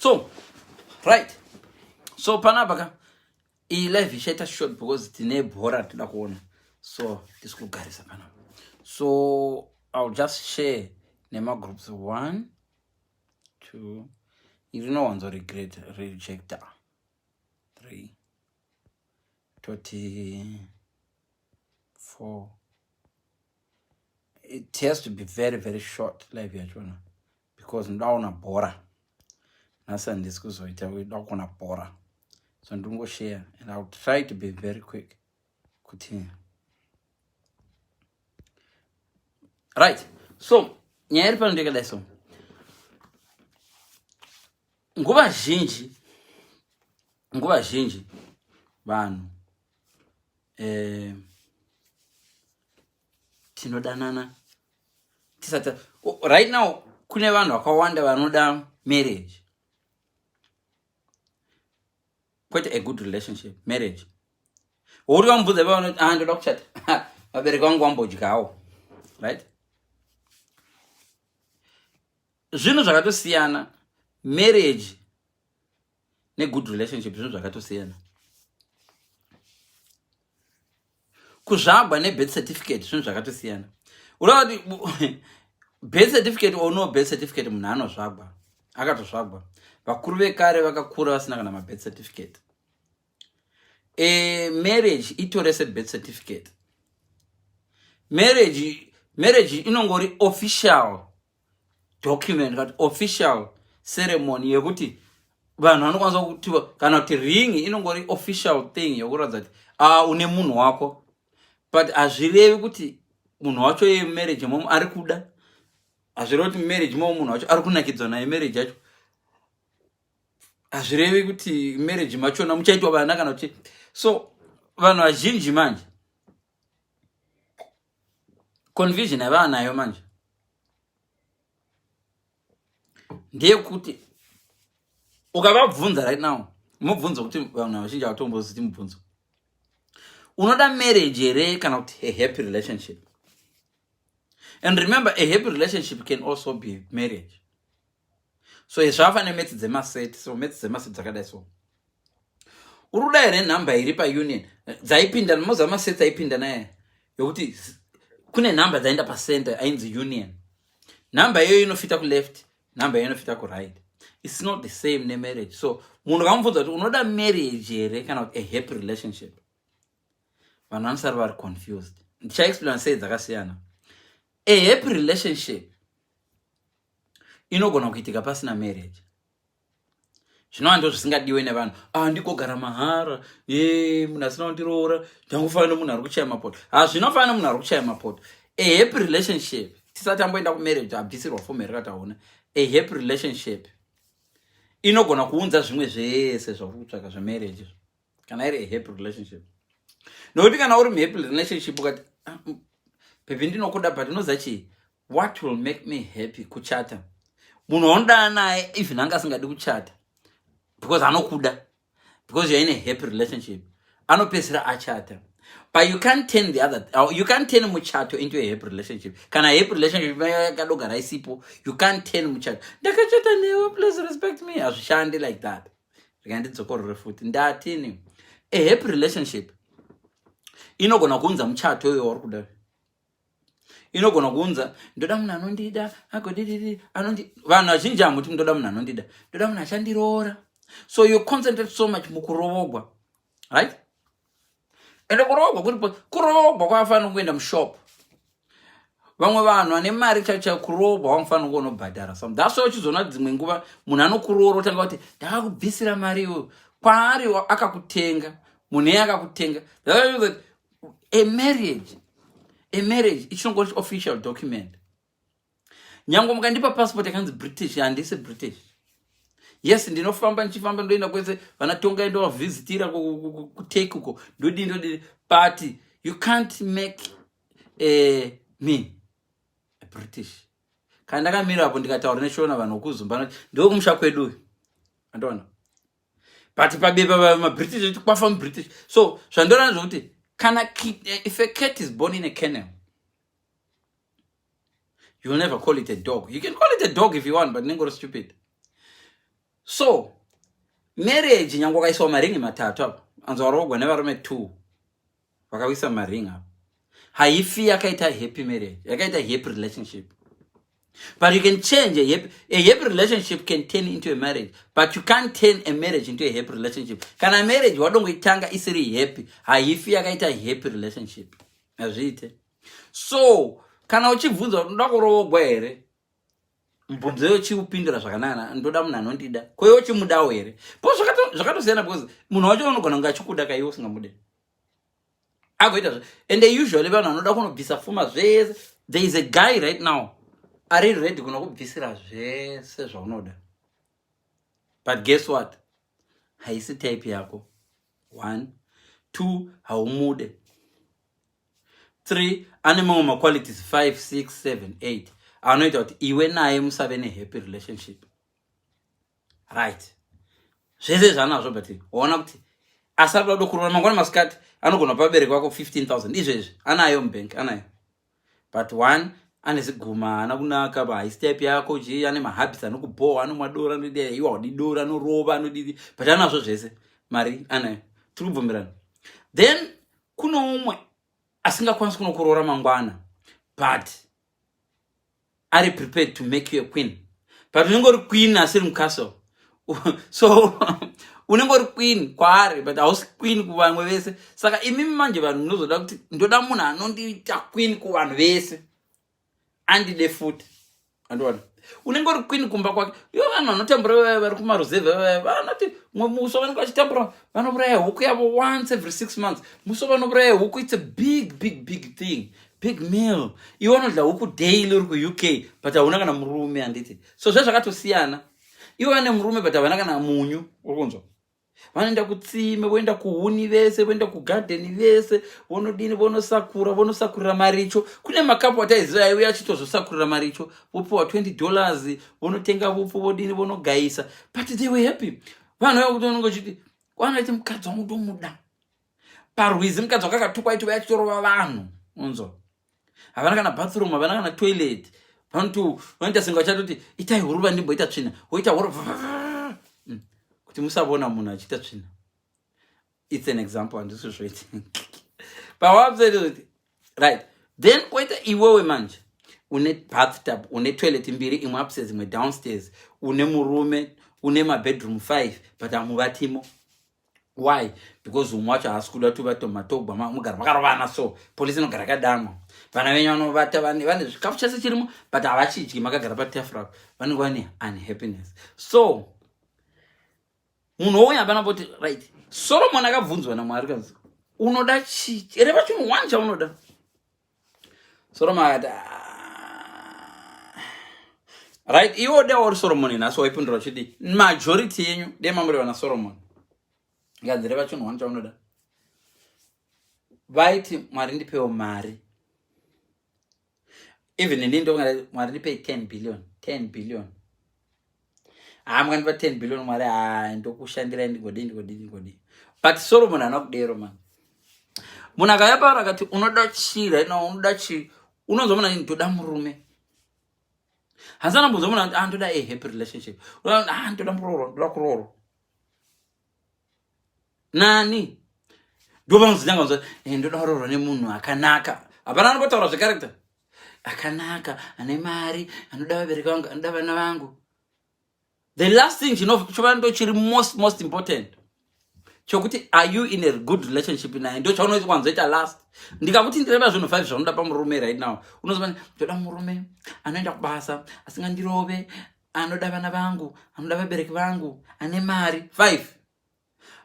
So right, so panapa I live ishaita short because tine bhora tida kuona, so this could carry panapa. So I'll just share nema groups 1 2, you know one's regret rejector 3 24. It has to be very, very short live yachona because ndaona bora nasa ndisikuzoita ndakona bora, so ndingo share and I'll try to be very quick. Continue. Right, so nyaya pano ndikadai so nguva zhinji vanhu tinodanana tisata. Right now kune vanhu vakawanda vanoda marriage, quite a good relationship, marriage. Uri vamubvudza vanoti ndoda kuchata vabereki vangu vambodyawo, right? Zvinhu zvakatosiyana marriage negood relationship, zvinhu zvakatosiyana. Kuzvagwa nebirth certificate zvinhu zvakatosiyana. Unoda kuti birth certificate or no birth certificate munhu anozvagwa akatozvagwa. Vakuru vekare vakakura vasina kana mabirth certificate. Marriage itorese birth certificate. Marriage inongori official document, official ceremony yekuti vanhu vanokwanisa kuti kana kuti ring inongori official thing yokuratidza kuti une munhu wako, but hazvirevi kuti munhu wacho marriage imomo ari kuda, hazvirevi kuti marriage imomo munhu wacho ari kunakidzwa naye marriage yacho, hazvirevi kuti marriage machona muchaitwa vana kana kuti. So vanhu vazhinji manje confusion yavanayo manje ndeyekuti ukavabvunza right now, mubvunzo kuti vanhu vazhinji havatombozivi mubvunzo, unoda marriage here kana kuti a happy relationship? And remember, a happy relationship can also be marriage. So zvava nemetsi dzemaseti, so metsi dzemaseti dzakadai so uruda here nhamba iri paunion dzaipinda moza maseti dzaipinda naye yokuti kune nhamba dzaenda pacenter ainzi union, nhamba iyoyo inofita kuleft, nhamba iyoyo inofita kuright. It's not the same nemarriage. So munhu kamubvunza kuti unoda marriage here kana kuti a happy relationship, vanhu vanosara vari confused. Ndichaexplain sei dzakasiyana. A happy relationship inogona kuitika pasina marriage. Zvinova ndo zvisingadiwe nevanhu. Ndikogara mahara, munhu asina kundiroora, ndangofanira munhu ari kuchaya mapoto. Zvinofanira munhu ari kuchaya mapoto. A happy relationship, tisati amboenda kumarriage abvisirwa fomu yarakataona. A happy relationship inogona kuunza zvimwe zvese zvakuri kutsvaka zvemarriage kana iri a happy relationship. Nokuti kana uri muhappy relationship ukati pepi ndinokuda but unoziva chii, what will make me happy kuchata. Munhu waunodana naye even anga asingadi kuchata because anokuda, because you're in a happy relationship, anopedzisira achata. But you can't turn you can't turn muchato into a happy relationship. Kana a happy relationship yakadogara isipo, you can't turn muchato ndakachata newe, please respect me. Hazvishandi like that. Zvikandidzokorere futi ndatini. A happy relationship inogona kuunza muchato uyo uri kuda. Inogona kuunza ndoda munhu anondida agodididi vanhu vazhinji hamuti ndoda munhu anondida, ndoda munhu achandiroora. So you concentrate so much mukurovogwa, right? Ende kurovogwa kuripo, kurovogwa kwakafanira kuenda mushop. Vamwe vanhu vane mari chaicha kurovogwa vanofanira kunobhadhara some. That's why uchizoona dzimwe nguva munhu anokuroora otanga kuti ndakakubvisira mari iwe, kwaari akakutenga, munhu iye akakutenga. That's why a marriage ichinongoti official document. Nyange mukandipa passport yakanzi British, handisi British. Yes, ndinofamba ndichifamba ndoenda kwese vanatonga endo vavhizitira kutake uko ndodini, but you can't make me a British. Kana ndakamira hapo ndikataura neshona vanhu vokuzumba ndokumusha kwedu andoona, but pabepa maBritish kwafa muBritish. So zvandoona zvokuti kana if a cat is born in a kennel, you will never call it a dog. You can call it a dog if you want, but nengori stupid. So So marriage nyango kaiswa maringi matatu apa anzwarogwa nevarume 2 vakawisa maringi apa haifi yakaita happy marriage, yakaita happy relationship. But you can change a happy relationship can turn into a marriage, but you can't turn a marriage into a happy relationship. Kana marriage wadongoitanga isiri happy, haifi yakaita happy relationship. Azviite. So kana uchibvunza unoda kuroogwa here, mbunzo yochiupindura zvakanaka, ndoda munhu anondida, koyo uchimudawo here. Po zvakatosiyana because munhu wacho unogona kunge achikuda kaiwe usingamude. Agoita. And usually vanhu vanoda kunobvisa pfuma zvese. There is a guy right now are ready kunokubvisira zvese zvaunoda. But guess what? Haisi type yako. 1 2 haumude. 3 ane mamwe qualities 5 6 7 8 anoita kuti iwe naye musave happy relationship. Right. Zvese zvanazvo but waona kuti asari kuda kurora mangwana masikati anogona pabereka wako 15,000 izvezvi anayo mubank anayo. But 1 ane ziguma ana kunaka ba step yako je ane mahabits anokuboa anomwadora anodida iwa wadidora anorova anodidi but anazvo zvese mari anayo tikubvumirana. Then kuno umwe asingakwanisi kunokurora mangwana but are prepared to make you a queen. But unenge uri queen asiri mukastle. So unenge uri queen kwaari but hausi queen kuvamwe vese. Saka imimi manje vanhu munozoda kuti ndoda munhu anondiita queen kuvanhu vese andide futi. Andoona unenge uri queen kumba kwake. Yo vanhu vanotambura vari kumaruzevhe vanoti muso vanenge vachitambura vanoburaya huku yavo once every 6 months. Muso vanoburaya huku, it's a big thing, big meal. Iwe unodya huku daily uri kuUK but hauna kana murume handiti. So zvakatosiyana. Iwe ane murume but havana kana munyu uri kunzwa. Vanoenda kutsime, voenda kuhuni vese, voenda kugarden vese, vonodini vonosakurira maricho. Kune makapu ataiziva iwe achitozosakurira maricho, vopiwa $20, vonotenga vupu vodini vonogaisa. But they were happy. Vanhu vakuti vanenge vachiti vanoiti mukadzi wangu ndomuda. Parwizi mukadzi wakakatukwa aiti vachitorova vanhu. Unzwa. Havana kana bathroom, havana kana toilet. Vanoita singa vachatoti itai huruva ndimboita tsvina. Voita huruva. Kuti musavona munhu achiita tsvina. It's an example handisizvoiti. But what I'm saying is right. Then koita iwewe manje une bathtub, une toilet mbiri, imwe upstairs imwe downstairs, une murume, une mabedroom 5 but hamuvatimo. Why? Because umwe wacho haasi kuda kuti vatomatoba mugara makarovana so polisi inogara kadamwa. Vana venyu vanovata vane zvikafu chese chirimo but havachidyi makagara patafura vanenge vane unhappiness. So munhu ouya hapana kuti right. Solomon akabvunzwa naMwari kanzi unoda chii? Reva chinhu 1 chaunoda. Solomon akati right. Iwo dewa uri Solomon nhasi waipindura uchiti majority yenyu demamureva naSolomon. Nganzi reva chinhu 1 chaunoda. Vaiti Mwari ndipewo mari. Even inini ndongati Mwari ndipei 10 billion. Mwandipa 10 billion Mwari ndokushandira ndigodi. But Solomon haana kudero man. Munhu akayapara akati unoda chii right now, unoda chii? Unonzwa munhu anini ndoda murume. Hasana mbunzo munhu aniti ndoda a happy relationship. Ndoda muroro, ndoda kuroro. Nani? Ndovanozonyanga unzwa ndoda kuroro nemunhu akanaka. Hapana anopotaura zvecharacter. Akanaka, ane mari, anoda vabereki vangu, anoda vana vangu. The last thing chova ndo chiri most important. Chokuti are you in a good relationship naye? Ndo chaunoita kwanzoita last. Ndikakuti ndireva zvinhu 5 zvaunoda pamurume right now. Unozwa ndoda murume anoenda kubasa, asingandirove, anoda vana vangu, anoda vabereki vangu, ane mari. 5.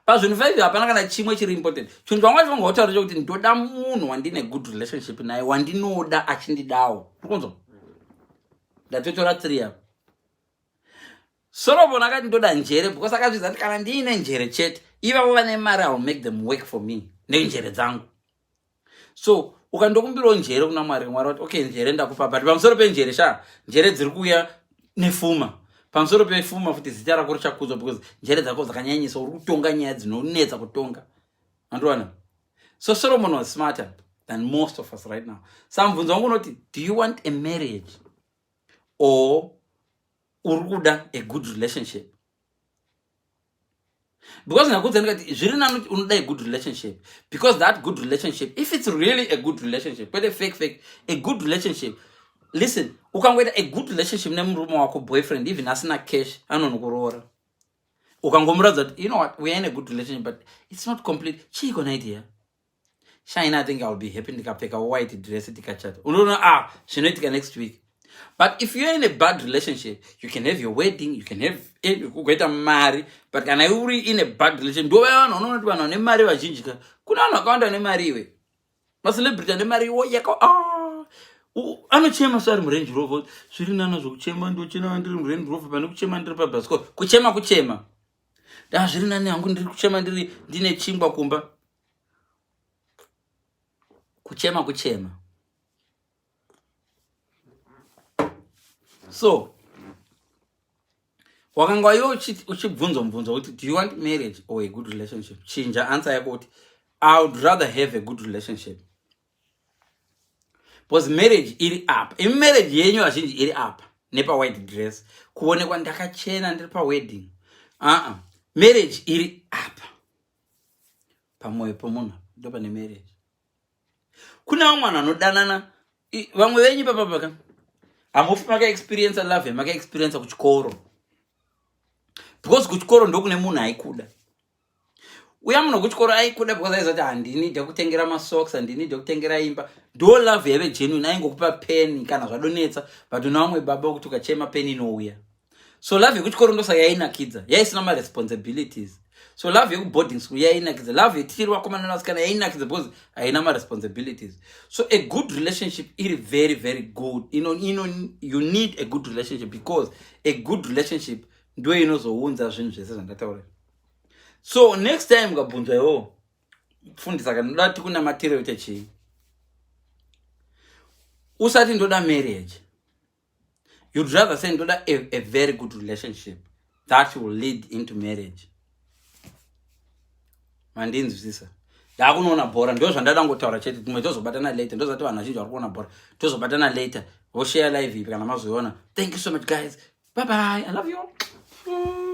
Pazvinhu 5 hapana kana chimwe chiri important. Chinhu changwacho vangautaura chokuti ndoda munhu wandine good relationship naye, wandinoda achindidawo. Ukunzwa? Ndatotora 3 apa. Solomon akati ndoda njere because akazvidza kuti kana ndiine njere chete ivavo vane mari I will make them work for me nenjere dzangu. So ukandokumbirawo njere kuna Mwari, Mwari wati okay njere ndakupa but pamusoro penjere njere dziri kuuya nefuma. Pamusoro pefuma futi zita rako richakudzwa because njere dzako dzakanyanyisa uri kutonga nyaya dzinonetsa kutonga. Andoona? So Solomon was smarter than most of us right now. Samubvunzo wangu unoti do you want a marriage or urikuda a good relationship? Because unoda a good relationship. Because that good relationship, if it's really a good relationship, whether fake, a good relationship. Listen, ukangweta a good relationship nemurume wako boyfriend even asina cash anonokuroora. Ukangomuratidza that you know what, we are in a good relationship but it's not complete. Chiko an idea. Shine, I think I'll be happy ndikapfeka white dress tikachata. Unoona zvinoitika next week. But if you're in a bad relationship, you can have your wedding, you can have kugoita mari, but kana uri in a bad relationship, ndo vanhu unoona kuti vanhu vane mari vazhinji ka. Kuna vanhu vakawanda vane mari iwe. Macelebrity ane mari anochema sari murange rover. Zviri nana zvokuchema ndochema ndiri murange rover pane kuchema ndiri pabhasikoro. Kuchema. Zviri nani hangu ndiri kuchema ndine chingwa kumba. Kuchema. So, wakanga yo uchibvunzo kuti do you want marriage or a good relationship? Chinja answer yako kuti I would rather have a good relationship. Because marriage iri up. In marriage yenyu azhinji iri up. Nepa white dress. Kuonekwa ndakachena ndiri pa wedding. Marriage iri up. Pamoyo pomunhu ndo pane marriage. Kuna vamwe anodanana vamwe venyu papapaka. Amufi maka experience love maka experience kuchikoro. Because kuchikoro ndo kune munhu aikuda. Uya munhu kuchikoro aikuda because aizoti handini ndakutengera masocks, handini ndakutengera imba. Do love yave genuine aingokupa pen kana zvadonetsa but una vamwe baba kuti ukachema pen inouya. So love yekuchikoro ndosaka yainakidza. Yaisina ma responsibilities. So love yeku boarding school yainakidza. Love yetiri wakomana nasikana yainakidza because haina ma responsibilities. So a good relationship is very, very good. You need a good relationship because a good relationship ndo inozounza zvinhu zvese zvandataura. So next time ngabvunzwa iwo fundisa kana ndati kuna material techi. Usati ndoda marriage. You'd rather say ndoda a very good relationship that will lead into marriage. Mandinzwisisa. Ndakunoona bhora ndo zvandada ngotaura chete tumwe tozobatana later ndozati vanhu vazhinji vari kuona bhora tozobatana later. Wo share live kana mazoiona. Thank you so much guys. Bye bye. I love you all.